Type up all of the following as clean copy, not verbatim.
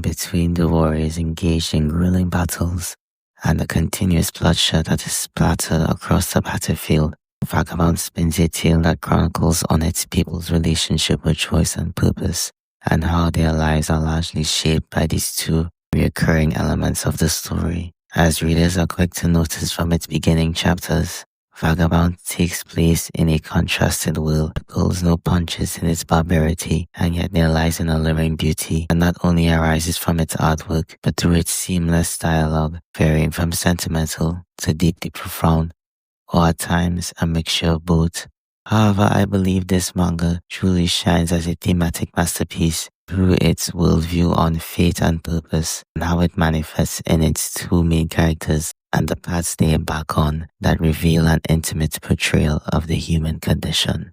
between the warriors engaged in grueling battles and the continuous bloodshed that is splattered across the battlefield, Vagabond spins a tale that chronicles on its people's relationship with choice and purpose, and how their lives are largely shaped by these two recurring elements of the story. As readers are quick to notice from its beginning chapters, Vagabond takes place in a contrasted world that pulls no punches in its barbarity, and yet there lies an alluring beauty that not only arises from its artwork, but through its seamless dialogue, varying from sentimental to deeply profound, or at times a mixture of both. However, I believe this manga truly shines as a thematic masterpiece through its worldview on fate and purpose, and how it manifests in its two main characters and the paths they embark on that reveal an intimate portrayal of the human condition.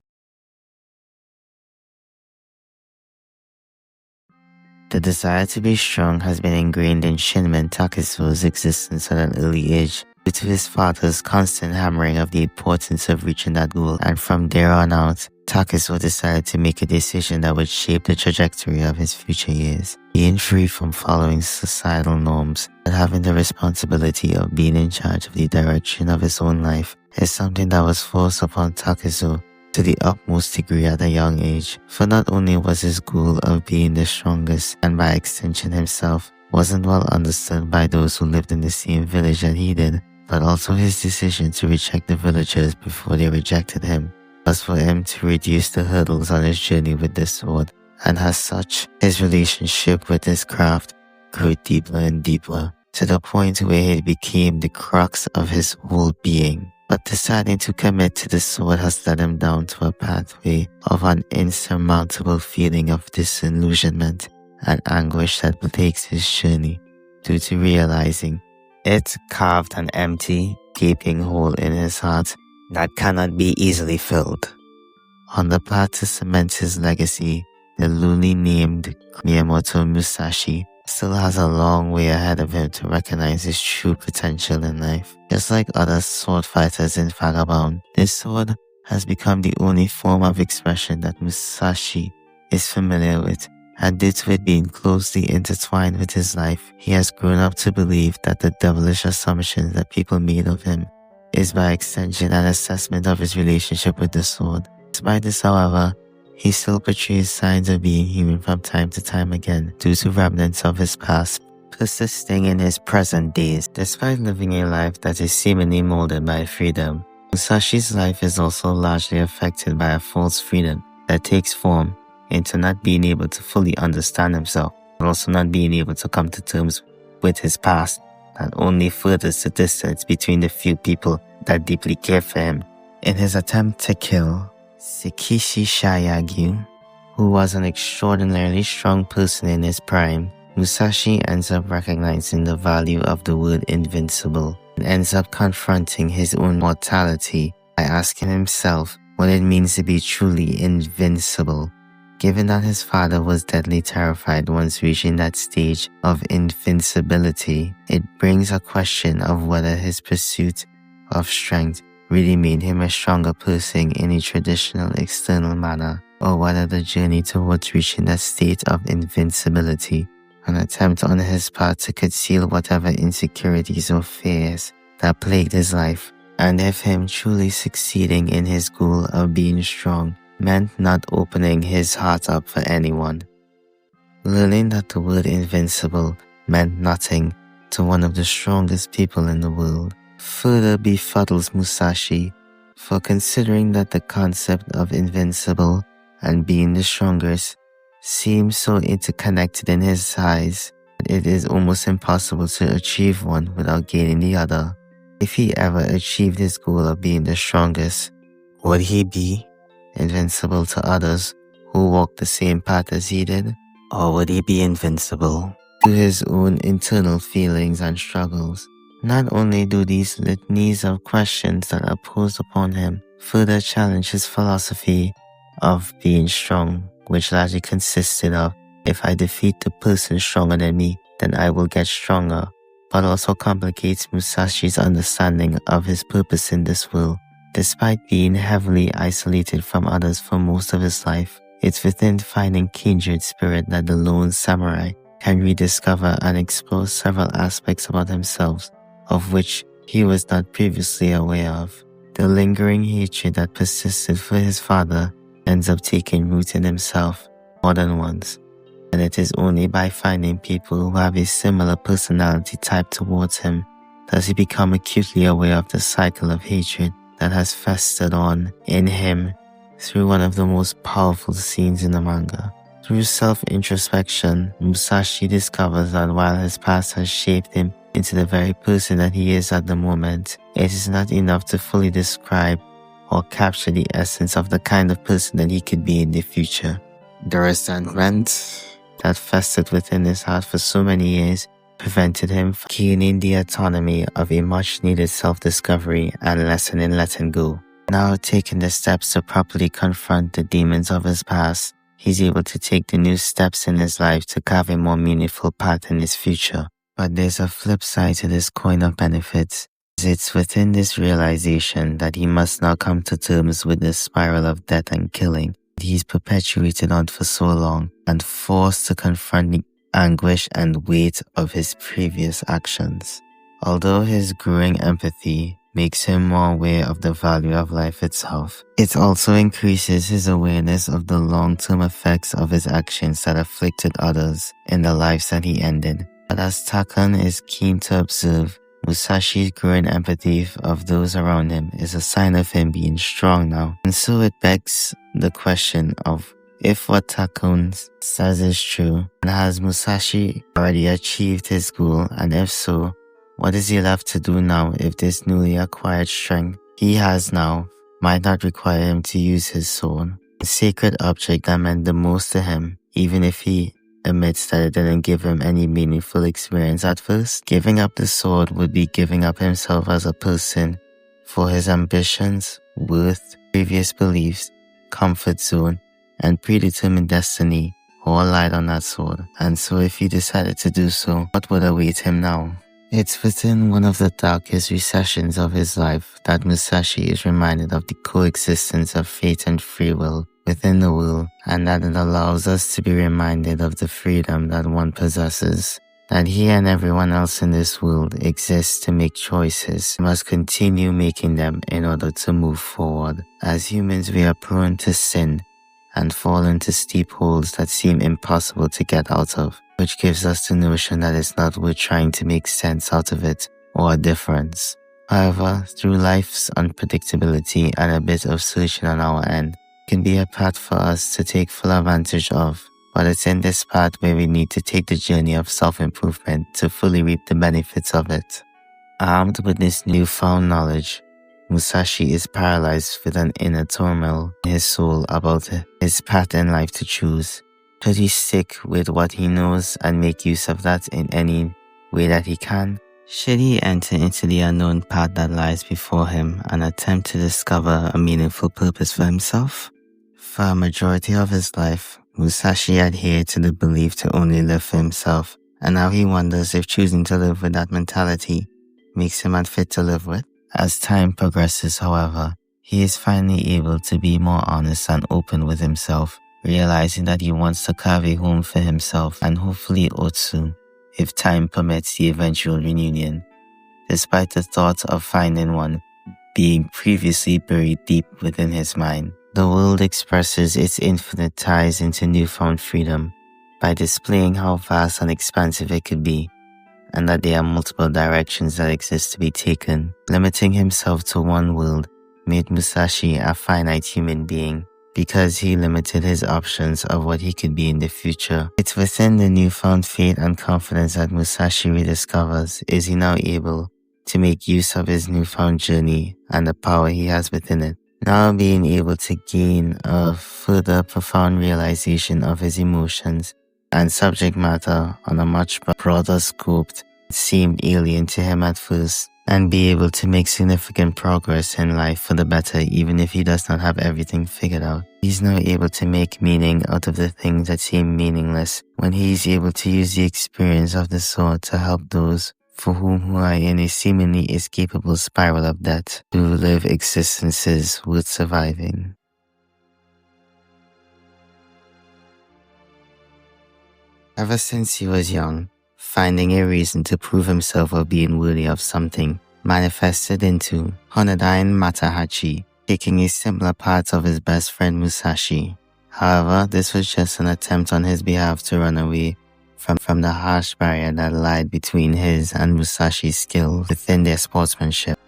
The desire to be strong has been ingrained in Shinmen Takeso's existence at an early age, due to his father's constant hammering of the importance of reaching that goal, and from there on out, Takeso decided to make a decision that would shape the trajectory of his future years. Being free from following societal norms and having the responsibility of being in charge of the direction of his own life is something that was forced upon Takeso to the utmost degree at a young age, for not only was his goal of being the strongest, and by extension himself, wasn't well understood by those who lived in the same village that he did, but also his decision to reject the villagers before they rejected him was for him to reduce the hurdles on his journey with the sword, and as such, his relationship with his craft grew deeper and deeper, to the point where it became the crux of his whole being. But deciding to commit to the sword has led him down to a pathway of an insurmountable feeling of disillusionment and anguish that plagues his journey, due to realizing it carved an empty, gaping hole in his heart that cannot be easily filled. On the path to cement his legacy, the newly named Miyamoto Musashi still has a long way ahead of him to recognize his true potential in life. Just like other sword fighters in Vagabond, this sword has become the only form of expression that Musashi is familiar with, and due to it being closely intertwined with his life, he has grown up to believe that the devilish assumptions that people made of him is by extension an assessment of his relationship with the sword. Despite this, however, he still portrays signs of being human from time to time again, due to remnants of his past persisting in his present days. Despite living a life that is seemingly molded by freedom, Musashi's life is also largely affected by a false freedom that takes form into not being able to fully understand himself, but also not being able to come to terms with his past, that only furthers the distance between the few people that deeply care for him. In his attempt to kill Sekishi Shayagyu, who was an extraordinarily strong person in his prime, Musashi ends up recognizing the value of the word invincible, and ends up confronting his own mortality by asking himself what it means to be truly invincible. Given that his father was deadly terrified once reaching that stage of invincibility, it brings a question of whether his pursuit of strength really made him a stronger person in a traditional external manner, or whether the journey towards reaching that state of invincibility, an attempt on his part to conceal whatever insecurities or fears that plagued his life, and if him truly succeeding in his goal of being strong meant not opening his heart up for anyone. Learning that the word invincible meant nothing to one of the strongest people in the world further befuddles Musashi, for considering that the concept of invincible and being the strongest seems so interconnected in his eyes that it is almost impossible to achieve one without gaining the other. If he ever achieved his goal of being the strongest, would he be invincible to others who walked the same path as he did? Or would he be invincible to his own internal feelings and struggles? Not only do these litanies of questions that are posed upon him further challenge his philosophy of being strong, which largely consisted of, if I defeat the person stronger than me, then I will get stronger, but also complicates Musashi's understanding of his purpose in this world. Despite being heavily isolated from others for most of his life, it's within finding kindred spirit that the lone samurai can rediscover and explore several aspects about himself of which he was not previously aware of. The lingering hatred that persisted for his father ends up taking root in himself more than once, and it is only by finding people who have a similar personality type towards him does he become acutely aware of the cycle of hatred that has festered on in him through one of the most powerful scenes in the manga. Through self-introspection, Musashi discovers that while his past has shaped him into the very person that he is at the moment, it is not enough to fully describe or capture the essence of the kind of person that he could be in the future. The resentment that festered within his heart for so many years prevented him from gaining the autonomy of a much-needed self-discovery and lesson in letting go. Now taking the steps to properly confront the demons of his past, he's able to take the new steps in his life to carve a more meaningful path in his future. But there's a flip side to this coin of benefits. It's within this realization that he must now come to terms with this spiral of death and killing he's perpetuated on for so long, and forced to confront the anguish and weight of his previous actions. Although his growing empathy makes him more aware of the value of life itself, it also increases his awareness of the long-term effects of his actions that afflicted others in the lives that he ended. But as Takan is keen to observe, Musashi's growing empathy of those around him is a sign of him being strong now. And so it begs the question of if what Takun says is true, and has Musashi already achieved his goal, and if so, what is he left to do now if this newly acquired strength he has now might not require him to use his sword? The sacred object that meant the most to him, even if he admits that it didn't give him any meaningful experience at first. Giving up the sword would be giving up himself as a person for his ambitions, worth, previous beliefs, comfort zone, and predetermined destiny all lied on that sword. And so if he decided to do so, what would await him now? It's within one of the darkest recessions of his life that Musashi is reminded of the coexistence of fate and free will within the world, and that it allows us to be reminded of the freedom that one possesses, that he and everyone else in this world exists to make choices. We must continue making them in order to move forward. As humans, we are prone to sin and fall into steep holes that seem impossible to get out of, which gives us the notion that it's not worth trying to make sense out of it or a difference. However, through life's unpredictability and a bit of searching on our end, can be a path for us to take full advantage of, but it's in this path where we need to take the journey of self-improvement to fully reap the benefits of it. Armed with this newfound knowledge, Musashi is paralyzed with an inner turmoil in his soul about his path in life to choose. Should he stick with what he knows and make use of that in any way that he can? Should he enter into the unknown path that lies before him and attempt to discover a meaningful purpose for himself? For a majority of his life, Musashi adhered to the belief to only live for himself, and now he wonders if choosing to live with that mentality makes him unfit to live with. As time progresses, however, he is finally able to be more honest and open with himself, realizing that he wants to carve a home for himself and hopefully Otsu, if time permits the eventual reunion, despite the thought of finding one being previously buried deep within his mind. The world expresses its infinite ties into newfound freedom by displaying how vast and expansive it could be, and that there are multiple directions that exist to be taken. Limiting himself to one world made Musashi a finite human being, because he limited his options of what he could be in the future. It's within the newfound faith and confidence that Musashi rediscovers is he now able to make use of his newfound journey and the power he has within it. Now being able to gain a further profound realization of his emotions and subject matter on a much broader scope seemed alien to him at first, and be able to make significant progress in life for the better even if he does not have everything figured out. He's now able to make meaning out of the things that seem meaningless when he's able to use the experience of the sword to help those for whom are in a seemingly escapable spiral of death to live existences worth surviving. Ever since he was young, finding a reason to prove himself of being worthy of something manifested into Hon'iden Matahachi, taking a similar path of his best friend Musashi. However, this was just an attempt on his behalf to run away from the harsh barrier that lied between his and Musashi's skill within their sportsmanship.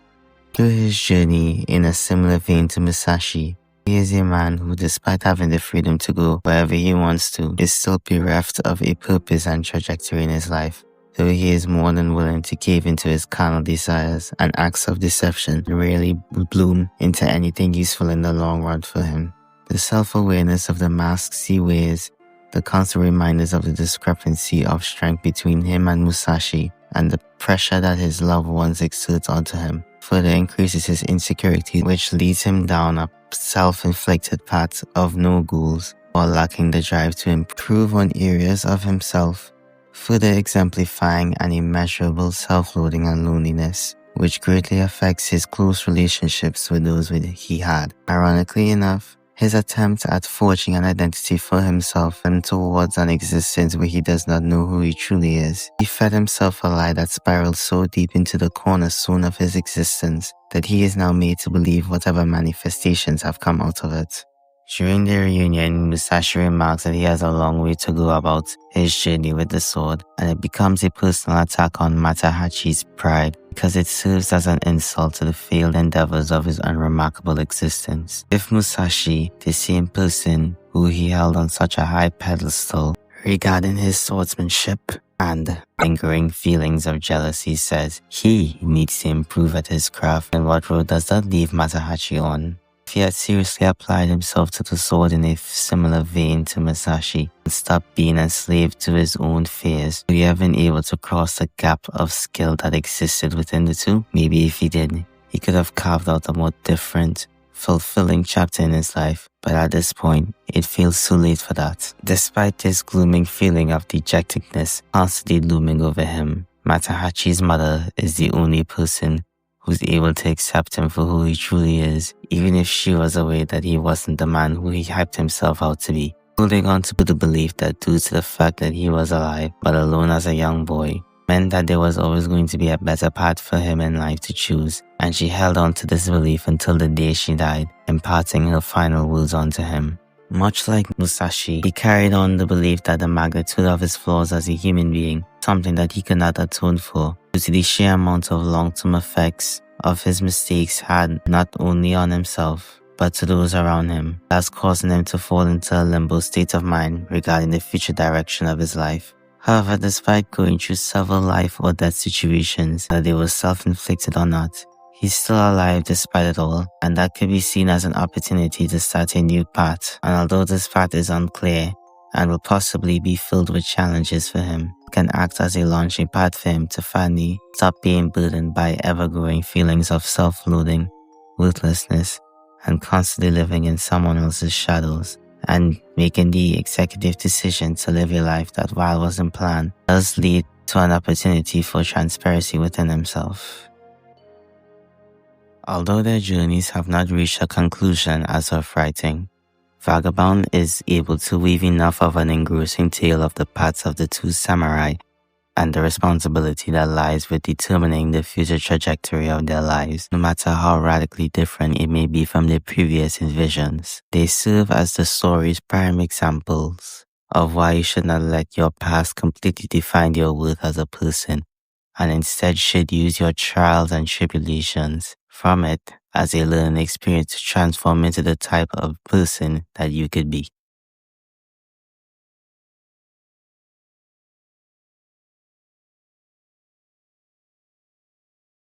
Through his journey in a similar vein to Musashi, he is a man who, despite having the freedom to go wherever he wants to, is still bereft of a purpose and trajectory in his life. Though he is more than willing to cave into his carnal desires and acts of deception rarely bloom into anything useful in the long run for him. The self-awareness of the masks he wears, the constant reminders of the discrepancy of strength between him and Musashi, and the pressure that his loved ones exert onto him, further increases his insecurity, which leads him down a self-inflicted path of no goals, while lacking the drive to improve on areas of himself, further exemplifying an immeasurable self-loathing and loneliness, which greatly affects his close relationships with those he had. Ironically enough, his attempt at forging an identity for himself and towards an existence where he does not know who he truly is. He fed himself a lie that spiraled so deep into the cornerstone of his existence that he is now made to believe whatever manifestations have come out of it. During their reunion, Musashi remarks that he has a long way to go about his journey with the sword, and it becomes a personal attack on Matahachi's pride because it serves as an insult to the failed endeavors of his unremarkable existence. If Musashi, the same person who he held on such a high pedestal regarding his swordsmanship and lingering feelings of jealousy, says he needs to improve at his craft, and what road does that leave Matahachi on? If he had seriously applied himself to the sword in a similar vein to Musashi and stopped being enslaved to his own fears, would he have been able to cross the gap of skill that existed within the two? Maybe if he did, he could have carved out a more different, fulfilling chapter in his life, but at this point, it feels too late for that. Despite this glooming feeling of dejectedness constantly looming over him, Matahachi's mother is the only person who's able to accept him for who he truly is, even if she was aware that he wasn't the man who he hyped himself out to be. Holding on to the belief that due to the fact that he was alive, but alone as a young boy, meant that there was always going to be a better path for him in life to choose, and she held on to this belief until the day she died, imparting her final words onto him. Much like Musashi, he carried on the belief that the magnitude of his flaws as a human being, something that he could not atone for, due to the sheer amount of long-term effects of his mistakes had not only on himself, but to those around him, thus causing him to fall into a limbo state of mind regarding the future direction of his life. However, despite going through several life or death situations, whether they were self-inflicted or not, he's still alive despite it all, and that could be seen as an opportunity to start a new path. And although this path is unclear and will possibly be filled with challenges for him, it can act as a launching pad for him to finally stop being burdened by ever-growing feelings of self-loathing, worthlessness, and constantly living in someone else's shadows, and making the executive decision to live a life that, while wasn't planned, does lead to an opportunity for transparency within himself. Although their journeys have not reached a conclusion as of writing, Vagabond is able to weave enough of an engrossing tale of the paths of the two samurai and the responsibility that lies with determining the future trajectory of their lives, no matter how radically different it may be from their previous visions. They serve as the story's prime examples of why you should not let your past completely define your worth as a person, and instead should use your trials and tribulations from it as a learning experience to transform into the type of person that you could be.